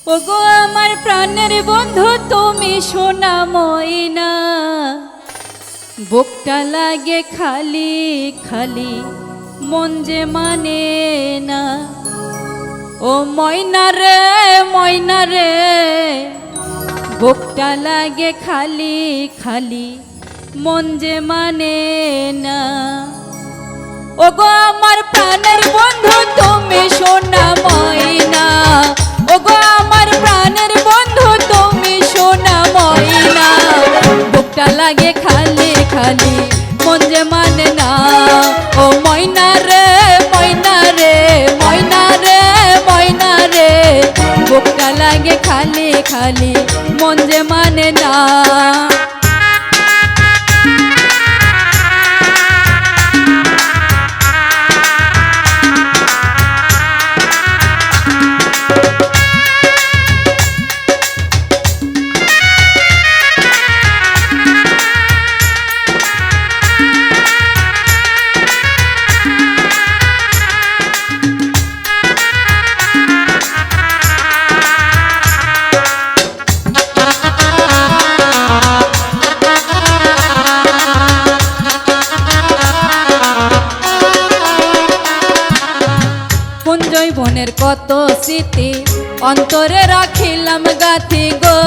ওগো আমার প্রাণের বন্ধু তুমি সোনা ময়না, বুকটা লাগে খালি খালি মন যে মানে না। ও ময়না রে বুকটা লাগে খালি খালি মন যে মানে না। ওগো আমার প্রাণের বন্ধু তুমি সোনা ময়না, ওগো আমার প্রাণের বন্ধু তুমি সোনা ময়না, বুকটা লাগে খালি খালি মন যে মানে না। ও ময়না রে ময়না রে ময়না রে ময়না রে, বুকটা লাগে খালি খালি মন যে মানে না। বনের কত স্মৃতি অন্তরে রাখিলাম গাথি গো,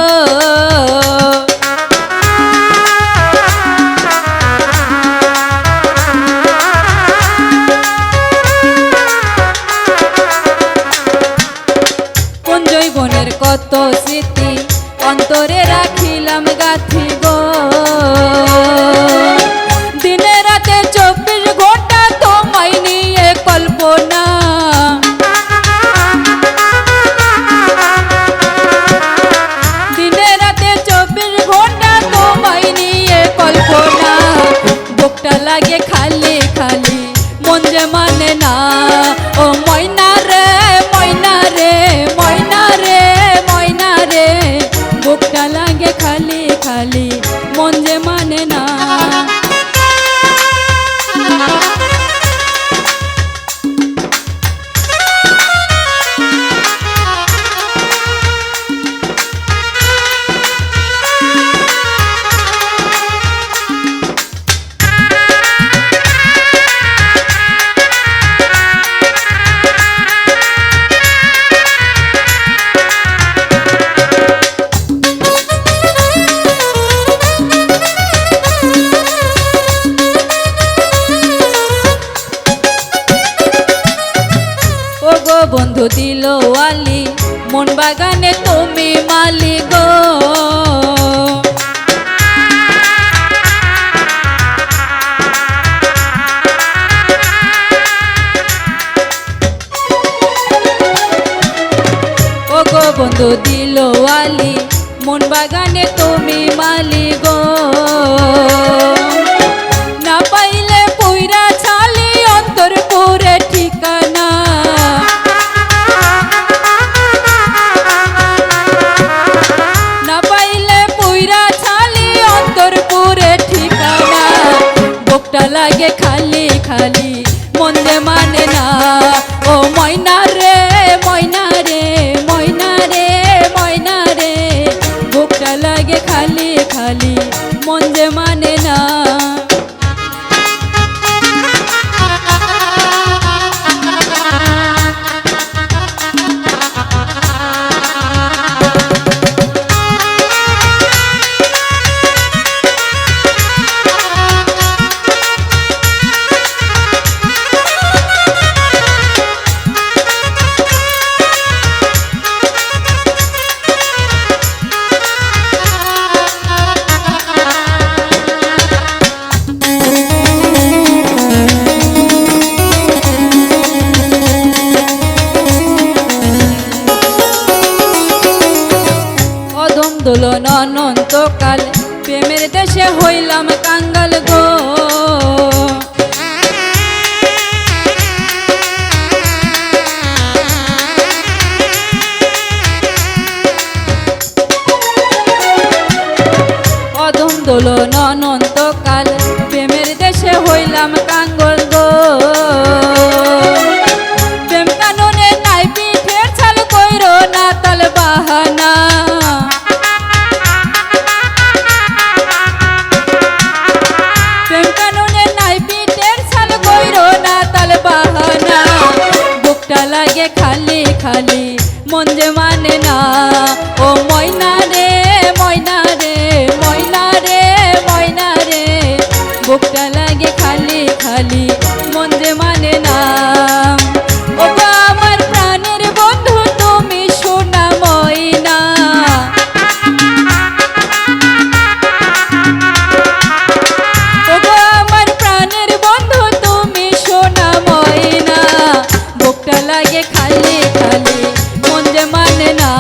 কুঞ্জই বনের কত স্মৃতি অন্তরে রাখিলাম গাথি গো। দিনে রাতে 24 ঘন্টা তোমায় নিয়ে কল্পনা, লাগে খালি খালি মন যে মানে না। ও ময়না রে ময়না রে ময়না রে ময়না রে, বুকটা লাগে খালি খালি মন যে মানে না। বন্ধু দিলওয়ালি মন বাগানে তুমি মালি গো, ও গো বন্ধু দিলওয়ালি মন বাগানে তুমি মালি গো। না পাইলে পুইরা ছালি অন্তর পুরে ঠিকানা, লাগে খালি খালি মন যে মানে না। ও ময়না রে ময়না রে ময়না রে ময়না রে, বুকটা লাগে খালি খালি মন যে মানে না। দোলন অনন্তকাল প্রেমের দেশে হইলাম কাঙ্গাল গো, অধম দোলন অনন্তকাল প্রেমের দেশে হইলাম কাঙ্গাল গো। প্রেম কাননে নাই পিঠের ছাল কইরো না তাল বাহা মানে না। ও ময়না রে ময়না রে ময়না রে ময়না রে, বুকটা লাগে খালি খালি মন যে মানে না। ও গো আমার প্রাণের বন্ধু তুমি সোনা ময়না। ও গো আমার প্রাণের বন্ধু তুমি সোনা ময়না, বুকটা লাগে খালি খালি মন যে মানে না।